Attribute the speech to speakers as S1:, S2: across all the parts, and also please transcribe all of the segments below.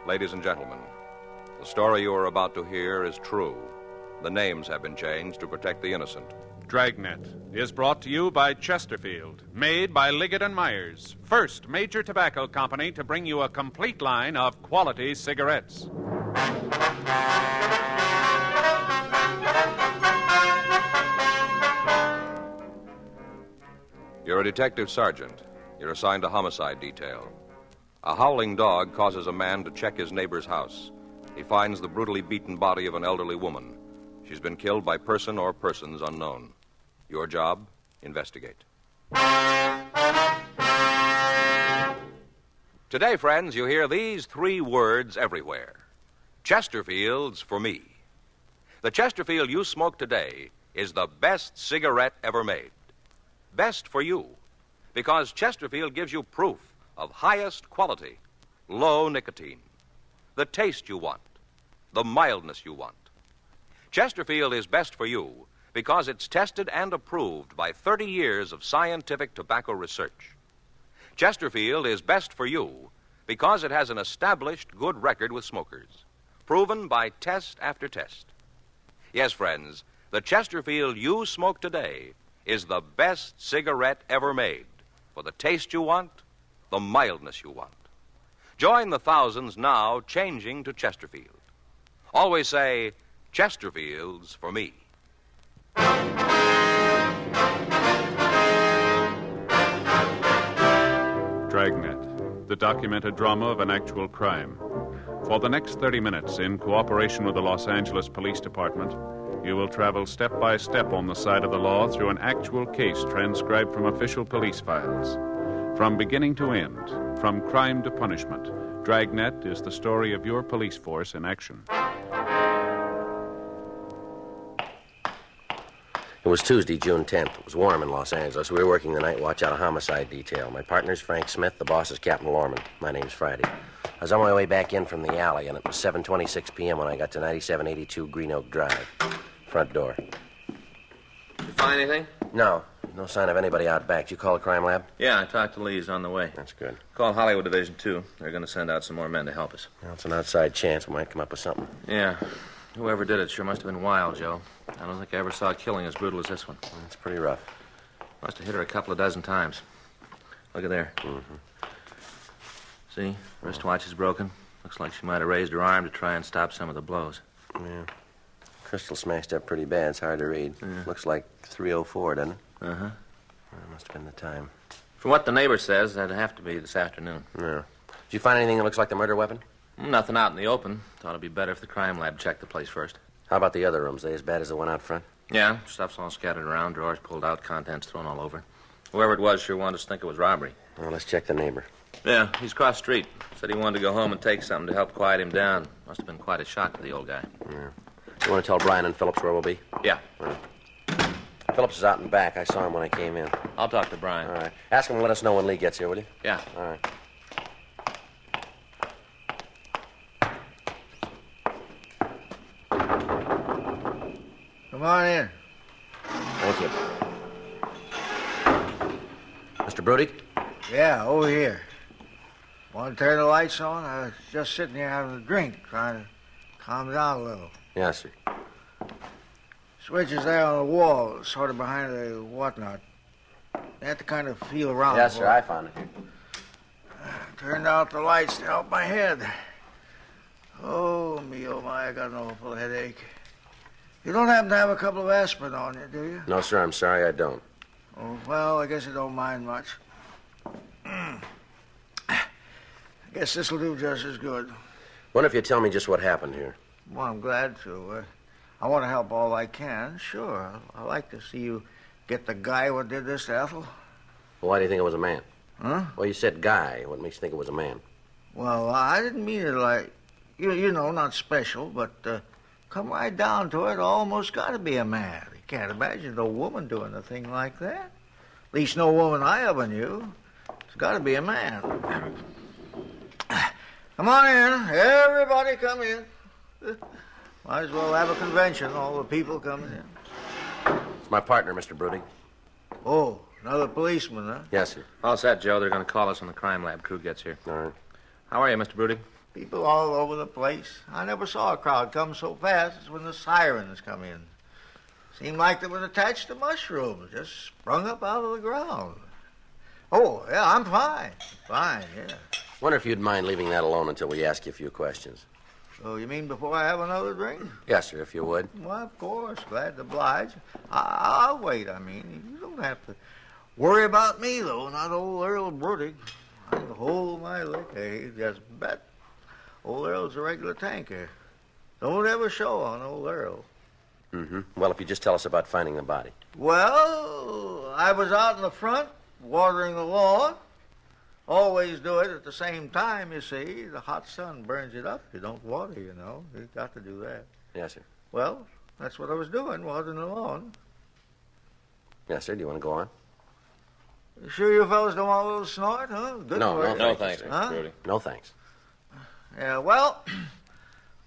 S1: Ladies and gentlemen, the story you are about to hear is true. The names have been changed to protect the innocent.
S2: Dragnet is brought to you by Chesterfield, made by Liggett & Myers, first major tobacco company to bring you a complete line of quality cigarettes.
S1: You're a detective sergeant. You're assigned to homicide detail. A howling dog causes a man to check his neighbor's house. He finds the brutally beaten body of an elderly woman. She's been killed by person or persons unknown. Your job, investigate. Today, friends, you hear these three words everywhere. Chesterfield's for me. The Chesterfield you smoke today is the best cigarette ever made. Best for you, because Chesterfield gives you proof of highest quality, low nicotine, the taste you want, the mildness you want. Chesterfield is best for you because it's tested and approved by 30 years of scientific tobacco research. Chesterfield is best for you because it has an established good record with smokers, proven by test after test. Yes, friends, the Chesterfield you smoke today is the best cigarette ever made for the taste you want, the mildness you want. Join the thousands now changing to Chesterfield. Always say, Chesterfield's for me.
S2: Dragnet, the documented drama of an actual crime. For the next 30 minutes, in cooperation with the Los Angeles Police Department, you will travel step by step on the side of the law through an actual case transcribed from official police files. From beginning to end, from crime to punishment, Dragnet is the story of your police force in action.
S3: It was Tuesday, June 10th. It was warm in Los Angeles. We were working the night watch out of homicide detail. My partner's Frank Smith. The boss is Captain Lorman. My name's Friday. I was on my way back in from the alley, and it was 7:26 p.m. when I got to 9782 Green Oak Drive. Front door.
S4: You find anything?
S3: No. No sign of anybody out back. Did you call the crime lab?
S4: Yeah, I talked to Lee. He's on the way.
S3: That's good.
S4: Call Hollywood Division 2. They're going to send out some more men to help us.
S3: Well, it's an outside chance we might come up with something.
S4: Yeah. Whoever did it sure must have been wild, Joe. I don't think I ever saw a killing as brutal as this one.
S3: It's pretty rough.
S4: Must have hit her a couple of dozen times. Look at there.
S3: Mm-hmm.
S4: See? Wristwatch is broken. Looks like she might have raised her arm to try and stop some of the blows.
S3: Yeah. Crystal smashed up pretty bad. It's hard to read. Yeah. Looks like 3:04, doesn't it?
S4: Uh-huh.
S3: That must have been the time.
S4: From what the neighbor says, that'd have to be this afternoon.
S3: Yeah. Did you find anything that looks like the murder weapon?
S4: Nothing out in the open. Thought it'd be better if the crime lab checked the place first.
S3: How about the other rooms? They as bad as the one out front?
S4: Yeah, stuff's all scattered around, drawers pulled out, contents thrown all over. Whoever it was sure wanted us to think it was robbery.
S3: Well, let's check the neighbor.
S4: Yeah, he's across the street. Said he wanted to go home and take something to help quiet him down. Must have been quite a shock to the old guy.
S3: Yeah. You want to tell Brian and Phillips where we'll be?
S4: Yeah.
S3: Right. Phillips is out and back. I saw him when I came in.
S4: I'll talk to Brian.
S3: All right. Ask him to let us know when Lee gets here, will you?
S4: Yeah.
S3: All right.
S5: Come on in.
S3: Thank you. Mr. Brody?
S5: Yeah, over here. Want to turn the lights on? I was just sitting here having a drink, trying to calm down a little.
S3: Yes, sir.
S5: Switch is there on the wall, sort of behind the whatnot. You have to kind of feel around.
S3: Yes, sir, I found it here.
S5: Turned out the lights to help my head. Oh, me, oh, my, I got an awful headache. You don't happen to have a couple of aspirin on you, do you?
S3: No, sir, I'm sorry, I don't.
S5: Oh, well, I guess you don't mind much. I guess this'll do just as good.
S3: Wonder if you'd tell me just what happened here.
S5: Well, I'm glad to. I want to help all I can, sure. I'd like to see you get the guy what did this to Ethel.
S3: Well, why do you think it was a man?
S5: Huh?
S3: Well, you said guy. What makes you think it was a man?
S5: Well, I didn't mean it like, you know, not special, but come right down to it, almost got to be a man. You can't imagine no woman doing a thing like that. At least no woman I ever knew. It's got to be a man. Come on in. Everybody come in. Might as well have a convention, all the people coming in.
S3: It's my partner, Mr. Brody.
S5: Oh, another policeman, huh?
S3: Yes, sir.
S4: All set, Joe. They're going to call us when the crime lab crew gets here.
S3: All right.
S4: How are you, Mr. Brody?
S5: People all over the place. I never saw a crowd come so fast as when the sirens come in. Seemed like they was attached to mushrooms, just sprung up out of the ground. Oh, yeah, I'm fine. Fine, yeah.
S3: Wonder if you'd mind leaving that alone until we ask you a few questions.
S5: So you mean before I have another drink?
S3: Yes, sir, if you would.
S5: Well, of course. Glad to oblige. I'll wait, I mean. You don't have to worry about me, though. Not old Earl Bruddig. I can hold my liquor. He just bet. Old Earl's a regular tanker. Don't ever show on old Earl.
S3: Mm-hmm. Well, if you just tell us about finding the body.
S5: Well, I was out in the front watering the lawn. Always do it at the same time, you see. The hot sun burns it up. You don't water, you know. You've got to do that.
S3: Yes, sir.
S5: Well, that's what I was doing, watering the lawn.
S3: Yes, sir. Do you want to go on?
S5: You sure you fellas don't want a little snort, huh? Good
S3: No,
S5: work.
S4: No, thanks,
S3: sir.
S4: Mr.
S5: Huh?
S4: Brody.
S3: No, thanks.
S5: Yeah, well,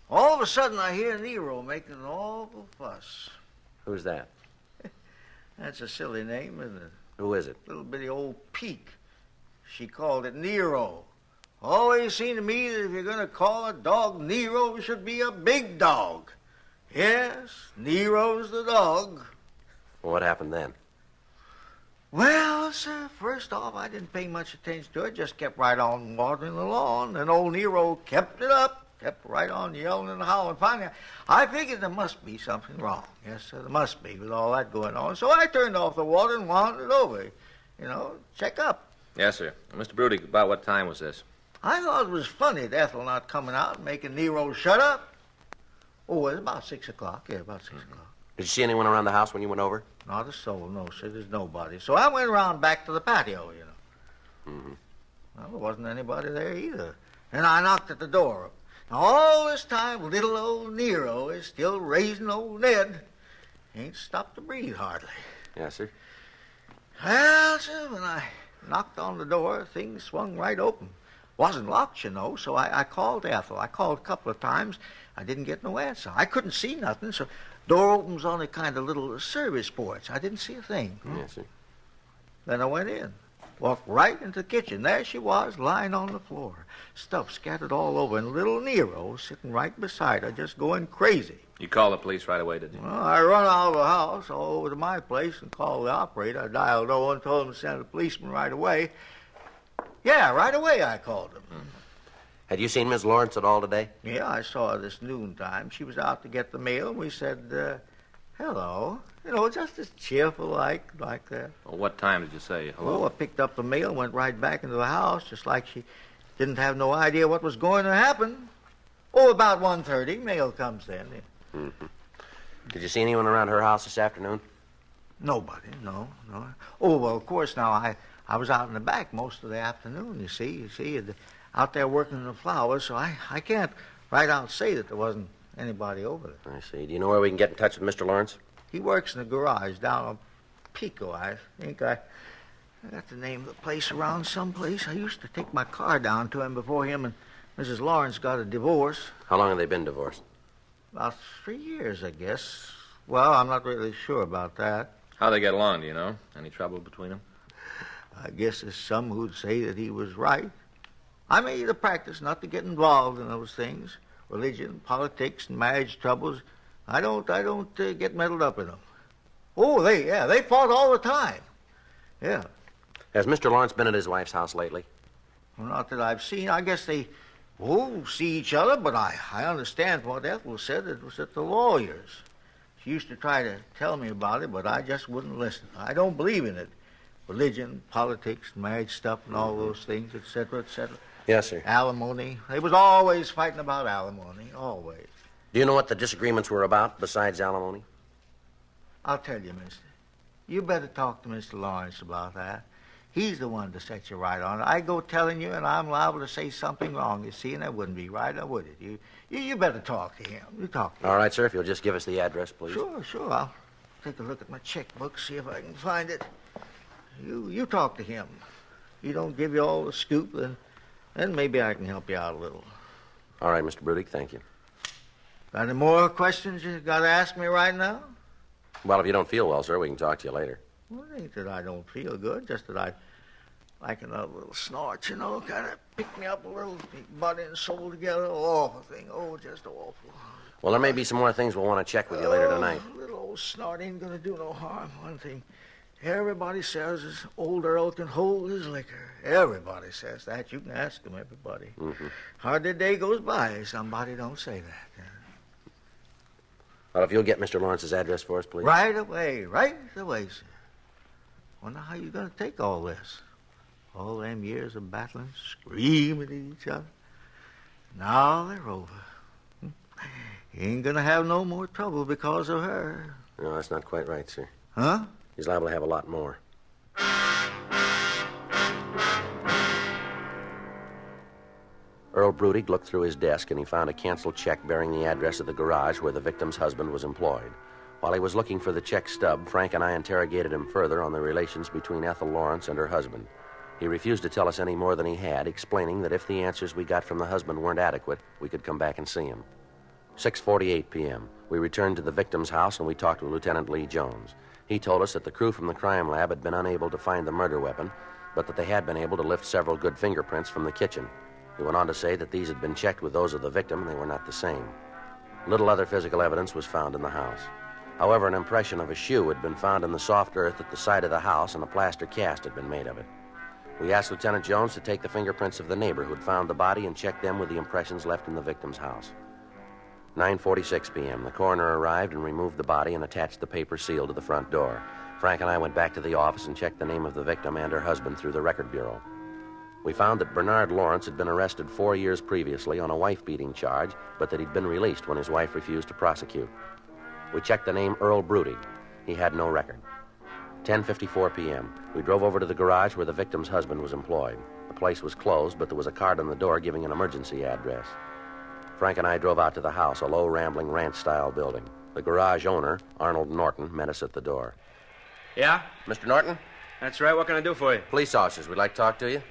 S5: all of a sudden I hear Nero making an awful fuss.
S3: Who's that?
S5: That's a silly name, isn't it?
S3: Who is it?
S5: Little bitty old peak. She called it Nero. Always seemed to me that if you're going to call a dog Nero, it should be a big dog. Yes, Nero's the dog.
S3: Well, what happened then?
S5: Well, sir, first off, I didn't pay much attention to it. Just kept right on watering the lawn. And old Nero kept it up. Kept right on yelling and howling. Finally, I figured there must be something wrong. Yes, sir, there must be with all that going on. So I turned off the water and wandered over. You know, check up.
S4: Yes, sir. Mr. Brody, about what time was this?
S5: I thought it was funny that Ethel not coming out and making Nero shut up. Oh, it was about 6 o'clock. Yeah, about 6 o'clock.
S3: Did you see anyone around the house when you went over?
S5: Not a soul, no, sir. There's nobody. So I went around back to the patio, you know.
S3: Mm-hmm.
S5: Well, there wasn't anybody there either. And I knocked at the door. Now, all this time, little old Nero is still raising old Ned. Ain't stopped to breathe hardly.
S3: Yes, sir.
S5: Well, sir, when I knocked on the door, things swung right open. Wasn't locked, you know, so I called Ethel. I called a couple of times. I didn't get no answer. I couldn't see nothing, so door opens on a kind of little service porch. I didn't see a thing.
S3: Yes, sir.
S5: Then I went in. Walked right into the kitchen. There she was, lying on the floor. Stuff scattered all over, and little Nero sitting right beside her, just going crazy.
S4: You called the police right away, did you?
S5: Well, I run out of the house, all over to my place, and called the operator. I dialed 0 and told him to send a policeman right away. Yeah, right away I called him.
S3: Had you seen Miss Lawrence at all today?
S5: Yeah, I saw her this noontime. She was out to get the mail, and we said, hello. You know, just as cheerful like that.
S4: Well, what time did you say
S5: Oh,
S4: hello?
S5: I picked up the mail, went right back into the house, just like she didn't have no idea what was going to happen. Oh, about 1:30, mail comes then.
S3: Mm-hmm. Did you see anyone around her house this afternoon?
S5: Nobody, no. Oh, well, of course, now, I was out in the back most of the afternoon, you see, out there working in the flowers, so I can't right out say that there wasn't anybody over there.
S3: I see. Do you know where we can get in touch with Mr. Lawrence?
S5: He works in the garage down on Pico, I think. I got the name of the place around someplace. I used to take my car down to him before him and Mrs. Lawrence got a divorce.
S3: How long have they been divorced?
S5: About 3 years, I guess. Well, I'm not really sure about that.
S4: How they get along, do you know? Any trouble between them?
S5: I guess there's some who'd say that he was right. I made it a practice not to get involved in those things. Religion, politics, and marriage troubles. I don't get meddled up in them. Oh, they fought all the time. Yeah.
S3: Has Mr. Lawrence been at his wife's house lately?
S5: Well, not that I've seen. I guess they, see each other, but I understand from what Ethel said it was at the lawyer's. She used to try to tell me about it, but I just wouldn't listen. I don't believe in it. Religion, politics, marriage stuff, and all those things, et cetera, et cetera.
S3: Yes, sir.
S5: Alimony. They was always fighting about alimony, always.
S3: Do you know what the disagreements were about besides alimony?
S5: I'll tell you, mister. You better talk to Mr. Lawrence about that. He's the one to set you right on it. I go telling you, and I'm liable to say something wrong, you see, and that wouldn't be right, would it? You better talk to him. You talk to him.
S3: All right, sir, if you'll just give us the address, please.
S5: Sure. I'll take a look at my checkbook, see if I can find it. You talk to him. He don't give you all the scoop, then maybe I can help you out a little.
S3: All right, Mr. Brudig, thank you.
S5: Got any more questions you got to ask me right now?
S3: Well, if you don't feel well, sir, we can talk to you later.
S5: Well, it ain't that I don't feel good, just that Liking a little snort, kind of pick me up a little, body and soul together. Awful thing. Oh, just awful.
S3: Well, there may be some more things we'll want to check with you later tonight.
S5: A little old snort ain't going to do no harm. One thing, everybody says is old Earl can hold his liquor. Everybody says that. You can ask them, everybody. Mm-hmm. Hardly a day goes by somebody don't say that.
S3: Well, if you'll get Mr. Lawrence's address for us, please.
S5: Right away, sir. Wonder how you're going to take all this. All them years of battling, screaming at each other. Now they're over. He ain't going to have no more trouble because of her.
S3: No, that's not quite right, sir.
S5: Huh?
S3: He's liable to have a lot more. Earl Brudig looked through his desk and he found a canceled check bearing the address of the garage where the victim's husband was employed. While he was looking for the check stub, Frank and I interrogated him further on the relations between Ethel Lawrence and her husband. He refused to tell us any more than he had, explaining that if the answers we got from the husband weren't adequate, we could come back and see him. 6:48 p.m. We returned to the victim's house and we talked with Lieutenant Lee Jones. He told us that the crew from the crime lab had been unable to find the murder weapon, but that they had been able to lift several good fingerprints from the kitchen. He went on to say that these had been checked with those of the victim and they were not the same. Little other physical evidence was found in the house. However, an impression of a shoe had been found in the soft earth at the side of the house and a plaster cast had been made of it. We asked Lieutenant Jones to take the fingerprints of the neighbor who had found the body and check them with the impressions left in the victim's house. 9:46 p.m. The coroner arrived and removed the body and attached the paper seal to the front door. Frank and I went back to the office and checked the name of the victim and her husband through the record bureau. We found that Bernard Lawrence had been arrested 4 years previously on a wife-beating charge, but that he'd been released when his wife refused to prosecute. We checked the name Earl Brudig. He had no record. 10:54 p.m. We drove over to the garage where the victim's husband was employed. The place was closed, but there was a card on the door giving an emergency address. Frank and I drove out to the house, a low, rambling ranch-style building. The garage owner, Arnold Norton, met us at the door.
S6: Yeah?
S3: Mr. Norton?
S6: That's right. What can I do for you?
S3: Police officers, we'd like to talk to you.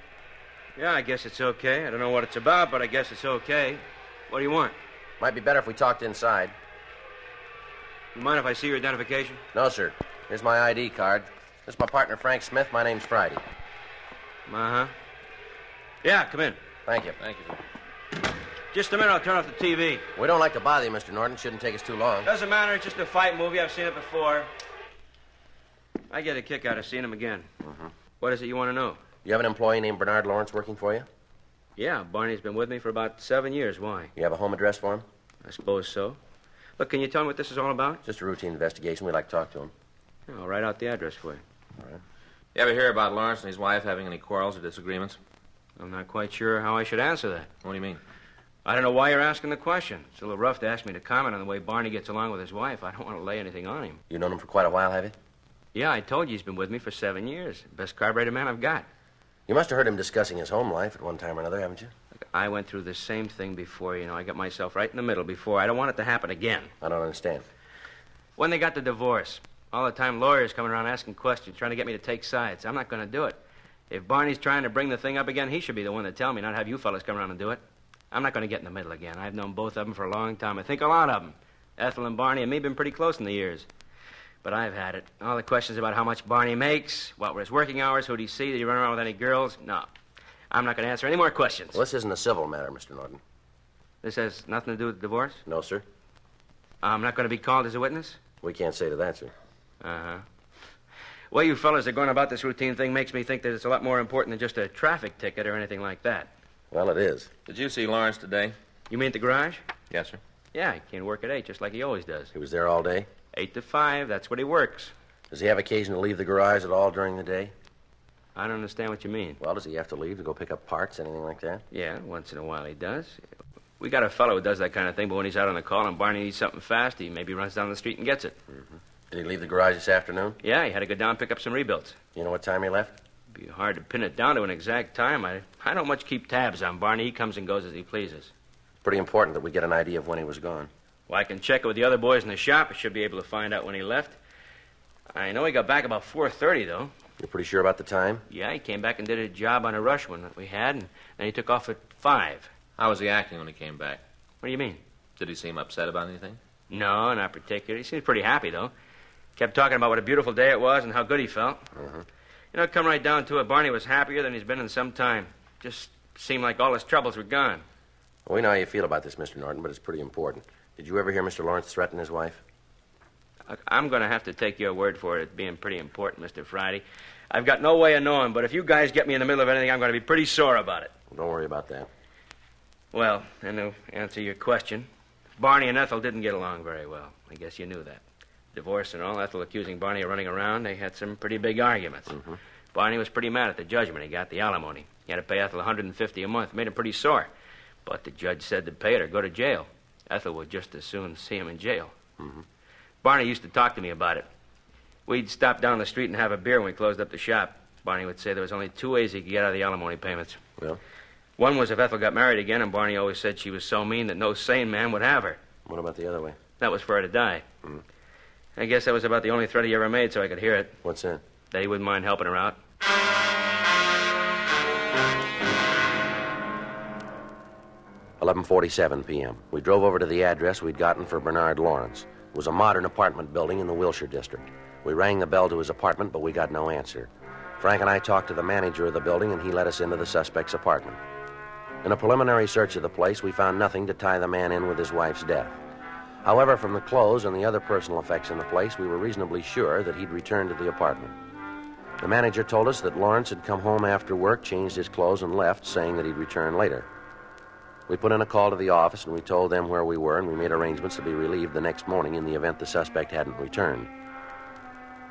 S6: Yeah, I guess it's okay. I don't know what it's about, but I guess it's okay. What do you want?
S3: Might be better if we talked inside.
S6: You mind if I see your identification?
S3: No, sir. Here's my ID card. This is my partner, Frank Smith. My name's Friday.
S6: Uh-huh. Yeah, come in.
S3: Thank you.
S4: Thank you, sir.
S6: Just a minute, I'll turn off the TV.
S3: We don't like to bother you, Mr. Norton. Shouldn't take us too long.
S6: Doesn't matter, it's just a fight movie. I've seen it before. I get a kick out of seeing him again.
S3: Mm-hmm.
S6: What is it you want to know?
S3: You have an employee named Bernard Lawrence working for you?
S6: Yeah, Barney's been with me for about 7 years. Why?
S3: You have a home address for him?
S6: I suppose so. Look, can you tell me what this is all about?
S3: Just a routine investigation. We'd like to talk to him.
S6: Yeah, I'll write out the address for you.
S3: All right.
S4: You ever hear about Lawrence and his wife having any quarrels or disagreements?
S6: I'm not quite sure how I should answer that.
S4: What do you mean?
S6: I don't know why you're asking the question. It's a little rough to ask me to comment on the way Barney gets along with his wife. I don't want to lay anything on him.
S3: You've known him for quite a while, have you?
S6: Yeah, I told you he's been with me for 7 years. Best carburetor man I've got.
S3: You must have heard him discussing his home life at one time or another, haven't you?
S6: Look, I went through the same thing before, I got myself right in the middle before. I don't want it to happen again.
S3: I don't understand.
S6: When they got the divorce, all the time lawyers coming around asking questions, trying to get me to take sides. I'm not going to do it. If Barney's trying to bring the thing up again, he should be the one to tell me, not have you fellas come around and do it. I'm not going to get in the middle again. I've known both of them for a long time. I think a lot of them. Ethel and Barney and me have been pretty close in the years. But I've had it. All the questions about how much Barney makes, what were his working hours, who'd he see, did he run around with any girls? No. I'm not going to answer any more questions.
S3: Well, this isn't a civil matter, Mr. Norton.
S6: This has nothing to do with the divorce?
S3: No, sir.
S6: I'm not going to be called as a witness?
S3: We can't say to that, sir.
S6: Uh-huh. The way you fellas are going about this routine thing makes me think that it's a lot more important than just a traffic ticket or anything like that.
S3: Well, it is.
S4: Did you see Lawrence today?
S6: You mean at the garage?
S4: Yes, sir.
S6: Yeah, he came to work at 8, just like he always does.
S3: He was there all day?
S6: 8 to 5, that's what he works.
S3: Does he have occasion to leave the garage at all during the day?
S6: I don't understand what you mean.
S3: Well, does he have to leave to go pick up parts, anything like that?
S6: Yeah, once in a while he does. We got a fellow who does that kind of thing, but when he's out on the call and Barney needs something fast, he maybe runs down the street and gets it.
S3: Mm-hmm. Did he leave the garage this afternoon?
S6: Yeah, he had to go down and pick up some rebuilds.
S3: You know what time he left?
S6: It'd be hard to pin it down to an exact time. I don't much keep tabs on Barney. He comes and goes as he pleases.
S3: Pretty important that we get an idea of when he was gone.
S6: Well, I can check it with the other boys in the shop. I should be able to find out when he left. I know he got back about 4:30, though.
S3: You're pretty sure about the time?
S6: Yeah, he came back and did a job on a rush one that we had, and then he took off at 5.
S4: How was he acting when he came back?
S6: What do you mean?
S4: Did he seem upset about anything?
S6: No, not particularly. He seemed pretty happy, though. Kept talking about what a beautiful day it was and how good he felt.
S3: Mm-hmm.
S6: You know, come right down to it, Barney was happier than he's been in some time. Just seemed like all his troubles were gone.
S3: Well, we know how you feel about this, Mr. Norton, but it's pretty important. Did you ever hear Mr. Lawrence threaten his wife?
S6: I'm going to have to take your word for it as being pretty important, Mr. Friday. I've got no way of knowing, but if you guys get me in the middle of anything, I'm going to be pretty sore about it.
S3: Well, don't worry about that.
S6: Well, and to answer your question, Barney and Ethel didn't get along very well. I guess you knew that. Divorce and all, Ethel accusing Barney of running around, they had some pretty big arguments.
S3: Mm-hmm.
S6: Barney was pretty mad at the judgment he got, the alimony. He had to pay Ethel $150 a month. Made him pretty sore. But the judge said to pay it or go to jail. Ethel would just as soon see him in jail.
S3: Mm-hmm.
S6: Barney used to talk to me about it. We'd stop down the street and have a beer when we closed up the shop. Barney would say there was only 2 ways he could get out of the alimony payments.
S3: Well?
S6: One was if Ethel got married again, and Barney always said she was so mean that no sane man would have her.
S3: What about the other way?
S6: That was for her to die.
S3: Mm.
S6: I guess that was about the only threat he ever made so I could hear it.
S3: What's that?
S6: That he wouldn't mind helping her out.
S3: 11:47 p.m. We drove over to the address we'd gotten for Bernard Lawrence. It was a modern apartment building in the Wilshire district. We rang the bell to his apartment, but we got no answer. Frank and I talked to the manager of the building, and he let us into the suspect's apartment. In a preliminary search of the place, we found nothing to tie the man in with his wife's death. However, from the clothes and the other personal effects in the place, we were reasonably sure that he'd returned to the apartment. The manager told us that Lawrence had come home after work, changed his clothes, and left, saying that he'd return later. We put in a call to the office, and we told them where we were, and we made arrangements to be relieved the next morning in the event the suspect hadn't returned.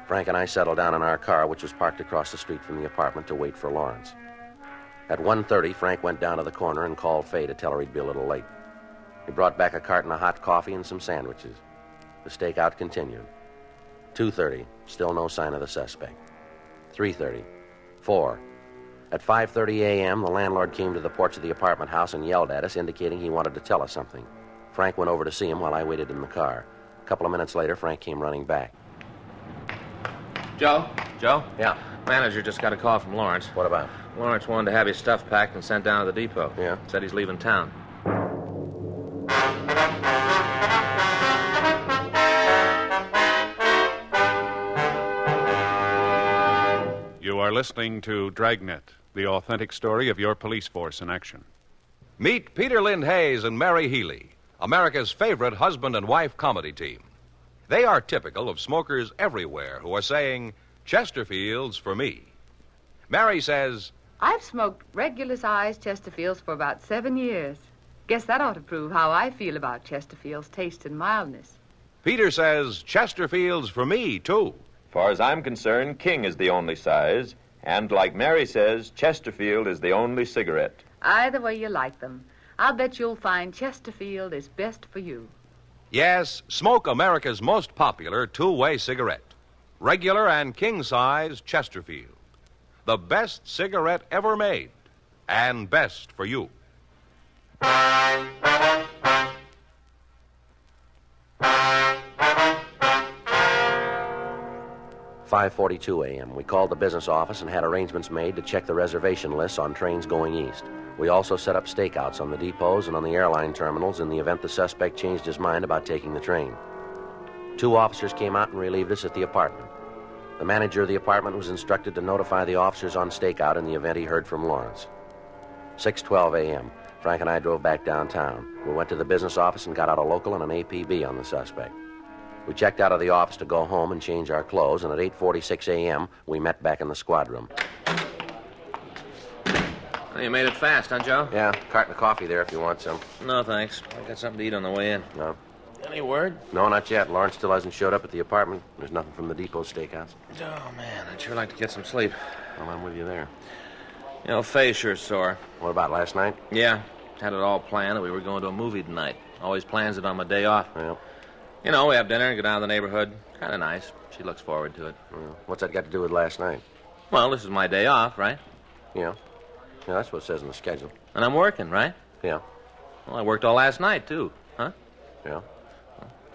S3: Frank and I settled down in our car, which was parked across the street from the apartment, to wait for Lawrence. At 1:30, Frank went down to the corner and called Fay to tell her he'd be a little late. He brought back a carton of hot coffee and some sandwiches. The stakeout continued. 2:30, still no sign of the suspect. 3:30, 4. At 5:30 a.m., the landlord came to the porch of the apartment house and yelled at us, indicating he wanted to tell us something. Frank went over to see him while I waited in the car. A couple of minutes later, Frank came running back.
S4: Joe? Joe?
S3: Yeah.
S4: Manager just got a call from Lawrence.
S3: What about?
S4: Lawrence wanted to have his stuff packed and sent down to the depot.
S3: Yeah?
S4: Said he's leaving town.
S2: You are listening to Dragnet, the authentic story of your police force in action.
S1: Meet Peter Lind Hayes and Mary Healy, America's favorite husband and wife comedy team. They are typical of smokers everywhere who are saying, Chesterfields for me. Mary says,
S7: I've smoked regular-sized Chesterfields for about 7 years. Guess that ought to prove how I feel about Chesterfield's taste and mildness.
S1: Peter says, Chesterfields for me, too.
S8: Far as I'm concerned, King is the only size, and like Mary says, Chesterfield is the only cigarette.
S7: Either way you like them, I'll bet you'll find Chesterfield is best for you.
S1: Yes, smoke America's most popular two-way cigarette. Regular and king-size Chesterfield. The best cigarette ever made, and best for you.
S3: 5:42 a.m. We called the business office and had arrangements made to check the reservation lists on trains going east. We also set up stakeouts on the depots and on the airline terminals in the event the suspect changed his mind about taking the train. 2 officers came out and relieved us at the apartment. The manager of the apartment was instructed to notify the officers on stakeout in the event he heard from Lawrence. 6:12 a.m. Frank and I drove back downtown. We went to the business office and got out a local and an APB on the suspect. We checked out of the office to go home and change our clothes, and at 8:46 a.m., we met back in the squad room.
S4: Well, you made it fast, huh, Joe?
S3: Yeah, carton of coffee there if you want some.
S4: No, thanks. I got something to eat on the way in.
S3: No?
S4: Any word?
S3: No, not yet. Lawrence still hasn't showed up at the apartment. There's nothing from the depot stakeouts.
S4: Oh, man, I'd sure like to get some sleep.
S3: Well, I'm with you there.
S4: You know, Faye's sure sore.
S3: What about last night?
S4: Yeah, had it all planned that we were going to a movie tonight. Always plans it on my day off.
S3: Well,
S4: You know, we have dinner and go down to the neighborhood. Kind of nice. She looks forward to it.
S3: what's that got to do with last night?
S4: Well, this is my day off, right?
S3: Yeah. Yeah, that's what it says in the schedule.
S4: And I'm working, right?
S3: Yeah.
S4: Well, I worked all last night, too. Huh?
S3: Yeah.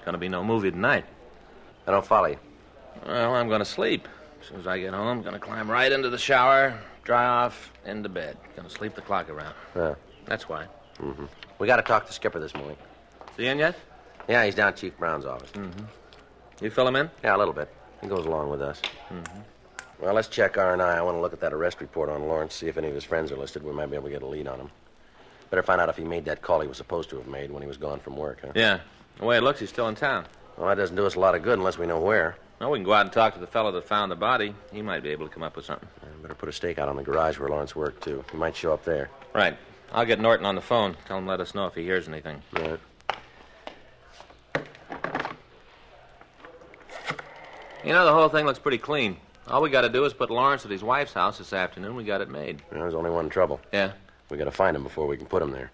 S4: Gonna be no movie tonight.
S3: I don't follow you.
S4: Well, I'm gonna sleep. As soon as I get home, gonna climb right into the shower, dry off, into bed. Gonna sleep the clock around.
S3: Yeah.
S4: That's why.
S3: Mm-hmm. We got to talk to Skipper this morning.
S4: Is he in yet?
S3: Yeah, he's down at Chief Brown's office.
S4: You fill him in?
S3: Yeah, a little bit. He goes along with us. Well, let's check R&I. I want to look at that arrest report on Lawrence, see if any of his friends are listed. We might be able to get a lead on him. Better find out if he made that call he was supposed to have made when he was gone from work, huh?
S4: Yeah. The way it looks, he's still in town.
S3: Well, that doesn't do us a lot of good unless we know where.
S4: Well, we can go out and talk to the fellow that found the body. He might be able to come up with something.
S3: Better put a stakeout on the garage where Lawrence worked, too. He might show up there.
S4: Right. I'll get Norton on the phone. Tell him to let us know if he hears anything.
S3: Right.
S4: You know, the whole thing looks pretty clean. All we got to do is put Lawrence at his wife's house this afternoon. We got it made.
S3: There's only one trouble.
S4: Yeah?
S3: We got to find him before we can put him there.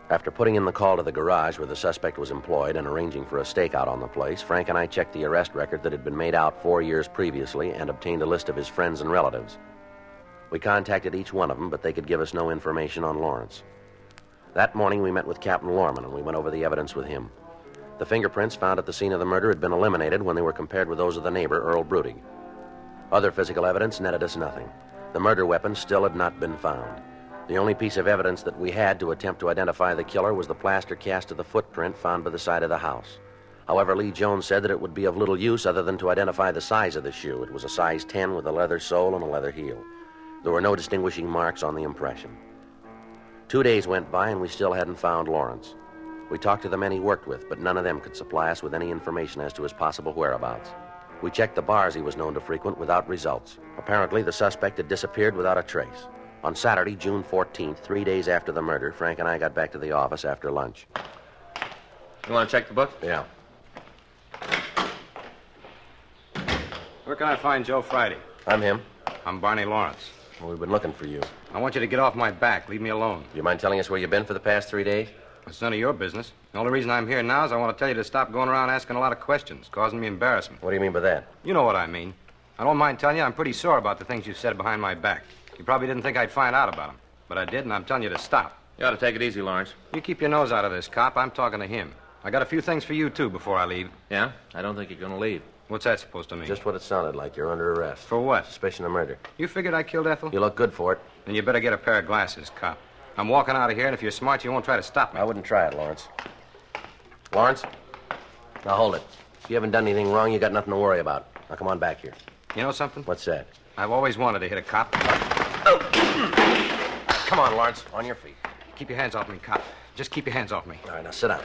S3: After putting in the call to the garage where the suspect was employed and arranging for a stakeout on the place, Frank and I checked the arrest record that had been made out 4 years previously and obtained a list of his friends and relatives. We contacted each one of them, but they could give us no information on Lawrence. That morning, we met with Captain Lorman, and we went over the evidence with him. The fingerprints found at the scene of the murder had been eliminated when they were compared with those of the neighbor, Earl Brudig. Other physical evidence netted us nothing. The murder weapon still had not been found. The only piece of evidence that we had to attempt to identify the killer was the plaster cast of the footprint found by the side of the house. However, Lee Jones said that it would be of little use other than to identify the size of the shoe. It was a size 10 with a leather sole and a leather heel. There were no distinguishing marks on the impression. 2 days went by and we still hadn't found Lawrence. We talked to the men he worked with, but none of them could supply us with any information as to his possible whereabouts. We checked the bars he was known to frequent without results. Apparently, the suspect had disappeared without a trace. On Saturday, June 14th, 3 days after the murder, Frank and I got back to the office after lunch.
S4: You want to check the book?
S3: Yeah.
S6: Where can I find Joe Friday?
S3: I'm him.
S6: I'm Barney Lawrence.
S3: Well, we've been looking for you.
S6: I want you to get off my back. Leave me alone.
S3: Do you mind telling us where you've been for the past 3 days?
S6: It's none of your business. The only reason I'm here now is I want to tell you to stop going around asking a lot of questions, causing me embarrassment.
S3: What do you mean by that?
S6: You know what I mean. I don't mind telling you I'm pretty sore about the things you said behind my back. You probably didn't think I'd find out about them. But I did, and I'm telling you to stop.
S4: You ought to take it easy, Lawrence.
S6: You keep your nose out of this, cop. I'm talking to him. I got a few things for you, too, before I leave.
S4: Yeah? I don't think you're going to leave.
S6: What's that supposed to mean?
S3: Just what it sounded like. You're under arrest.
S6: For what?
S3: Suspicion of murder.
S6: You figured I killed Ethel?
S3: You look good for it.
S6: Then you better get a pair of glasses, cop. I'm walking out of here, and if you're smart, you won't try to stop me.
S3: I wouldn't try it, Lawrence. Lawrence? Now hold it. If you haven't done anything wrong, you got nothing to worry about. Now come on back here.
S6: You know something?
S3: What's that?
S6: I've always wanted to hit a cop.
S3: Come on, Lawrence. On your feet.
S6: Keep your hands off me, cop. Just keep your hands off me.
S3: All right, now sit down.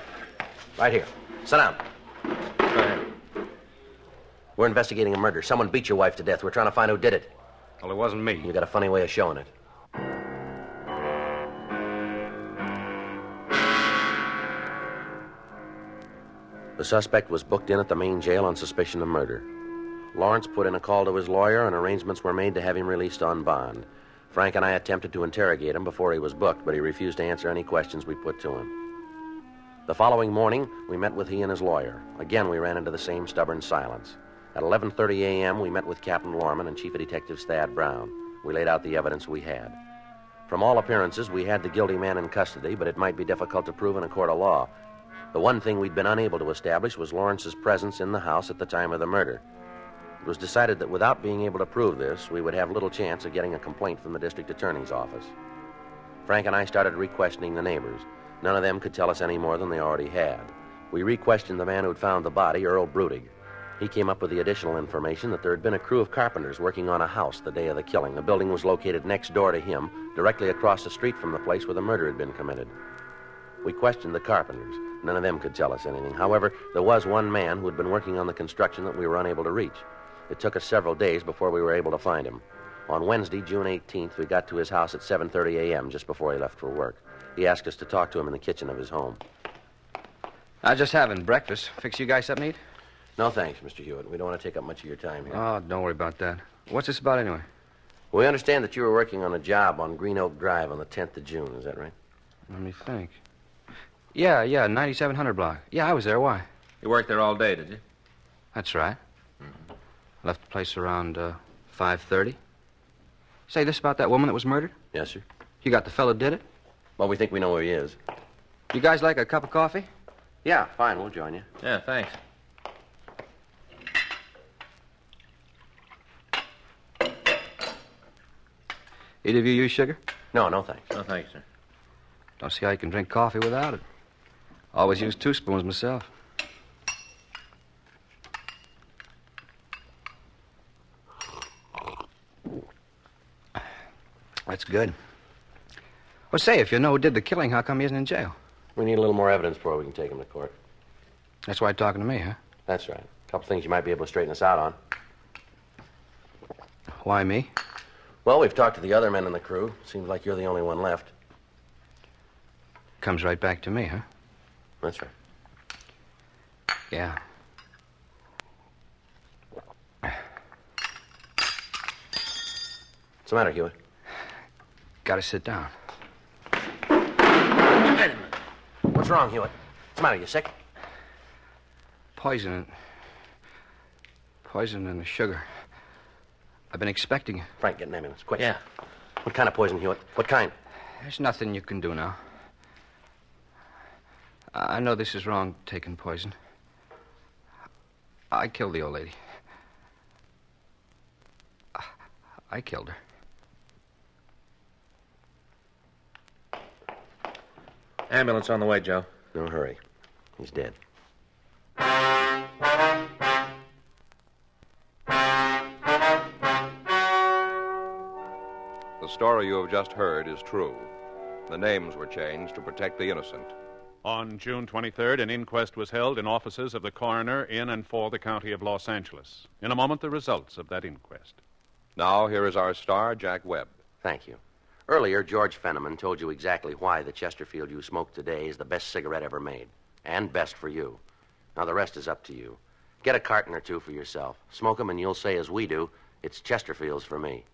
S3: Right here. Sit down.
S4: Go ahead.
S3: We're investigating a murder. Someone beat your wife to death. We're trying to find who did it.
S6: Well, it wasn't me.
S3: You got a funny way of showing it. The suspect was booked in at the main jail on suspicion of murder. Lawrence put in a call to his lawyer, and arrangements were made to have him released on bond. Frank and I attempted to interrogate him before he was booked, but he refused to answer any questions we put to him. The following morning, we met with he and his lawyer. Again, we ran into the same stubborn silence. At 11:30 a.m., we met with Captain Lorman and Chief of Detectives Thad Brown. We laid out the evidence we had. From all appearances, we had the guilty man in custody, but it might be difficult to prove in a court of law. The one thing we'd been unable to establish was Lawrence's presence in the house at the time of the murder. It was decided that without being able to prove this, we would have little chance of getting a complaint from the district attorney's office. Frank and I started re-questioning the neighbors. None of them could tell us any more than they already had. We re-questioned the man who'd found the body, Earl Brudig. He came up with the additional information that there had been a crew of carpenters working on a house the day of the killing. The building was located next door to him, directly across the street from the place where the murder had been committed. We questioned the carpenters. None of them could tell us anything. However, there was one man who had been working on the construction that we were unable to reach. It took us several days before we were able to find him. On Wednesday, June 18th, we got to his house at 7:30 a.m., just before he left for work. He asked us to talk to him in the kitchen of his home.
S6: I was just having breakfast. Fix you guys something to eat?
S3: No, thanks, Mr. Hewitt. We don't want to take up much of your time here.
S6: Oh, don't worry about that. What's this about anyway?
S3: We understand that you were working on a job on Green Oak Drive on the 10th of June. Is that right?
S6: Let me think. Yeah, 9700 block. Yeah, I was there. Why?
S4: You worked there all day, did you?
S6: That's right. Left the place around 5:30. Say, this about that woman that was murdered?
S3: Yes, sir.
S6: You got the fellow did it?
S3: Well, we think we know where he is.
S6: You guys like a cup of coffee?
S3: Yeah, fine. We'll join you.
S4: Yeah, thanks.
S6: Either of you use sugar?
S3: No, thanks.
S4: No, thanks, sir.
S6: Don't see how you can drink coffee without it. Always use 2 spoons myself. That's good. Well, say, if you know who did the killing, how come he isn't in jail?
S3: We need a little more evidence before we can take him to court.
S6: That's why you're talking to me, huh?
S3: That's right. A couple things you might be able to straighten us out on.
S6: Why me?
S3: Well, we've talked to the other men in the crew. Seems like you're the only one left.
S6: Comes right back to me, huh?
S3: That's right.
S6: Yeah.
S3: What's the matter, Hewitt?
S6: Gotta sit down.
S3: Wait a minute. What's wrong, Hewitt? What's the matter? You sick?
S6: Poison in the sugar. I've been expecting it.
S3: Frank, get an ambulance, quick.
S4: Yeah.
S3: What kind of poison, Hewitt? What kind?
S6: There's nothing you can do now. I know this is wrong, taking poison. I killed the old lady. I killed her.
S4: Ambulance on the way, Joe.
S3: No hurry. He's dead.
S1: The story you have just heard is true. The names were changed to protect the innocent.
S2: On June 23rd, an inquest was held in offices of the coroner in and for the county of Los Angeles. In a moment, the results of that inquest.
S1: Now, here is our star, Jack Webb.
S3: Thank you. Earlier, George Fenneman told you exactly why the Chesterfield you smoke today is the best cigarette ever made. And best for you. Now, the rest is up to you. Get a carton or two for yourself. Smoke them and you'll say, as we do, it's Chesterfield's for me.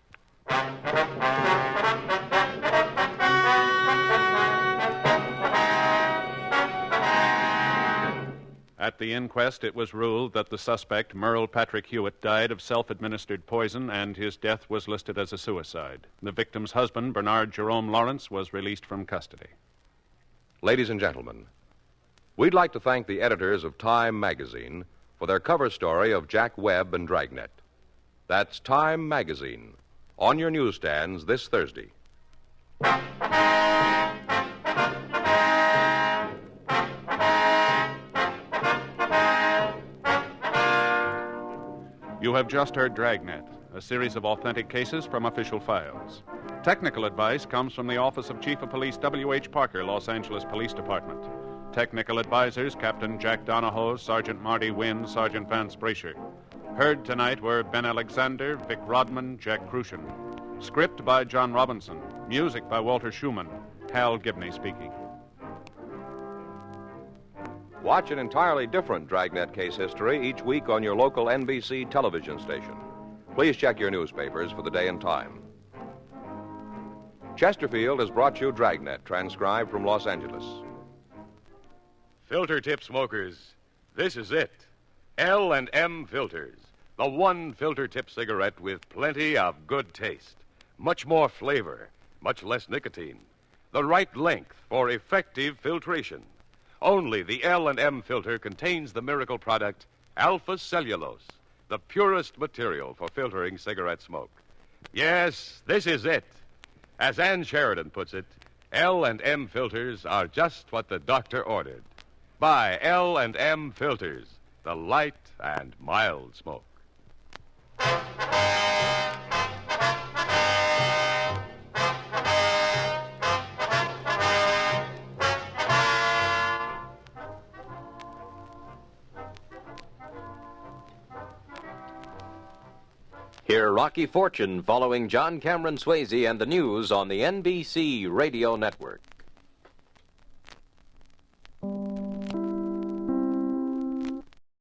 S2: At the inquest, it was ruled that the suspect, Merle Patrick Hewitt, died of self-administered poison, and his death was listed as a suicide. The victim's husband, Bernard Jerome Lawrence, was released from custody.
S1: Ladies and gentlemen, we'd like to thank the editors of Time magazine for their cover story of Jack Webb and Dragnet. That's Time magazine, on your newsstands this Thursday.
S2: You have just heard Dragnet, a series of authentic cases from official files. Technical advice comes from the Office of Chief of Police W.H. Parker, Los Angeles Police Department. Technical advisors, Captain Jack Donahoe, Sergeant Marty Wynn, Sergeant Vance Brasher. Heard tonight were Ben Alexander, Vic Rodman, Jack Crucian. Script by John Robinson. Music by Walter Schumann. Hal Gibney speaking.
S1: Watch an entirely different Dragnet case history each week on your local NBC television station. Please check your newspapers for the day and time. Chesterfield has brought you Dragnet, transcribed from Los Angeles.
S9: Filter tip smokers, this is it. L&M Filters, the one filter tip cigarette with plenty of good taste, much more flavor, much less nicotine, the right length for effective filtration. Only the L&M filter contains the miracle product alpha cellulose, the purest material for filtering cigarette smoke. Yes, this is it. As Ann Sheridan puts it, L&M filters are just what the doctor ordered. Buy L&M filters, the light and mild smoke.
S8: Hear Rocky Fortune following John Cameron Swayze and the news on the NBC Radio Network.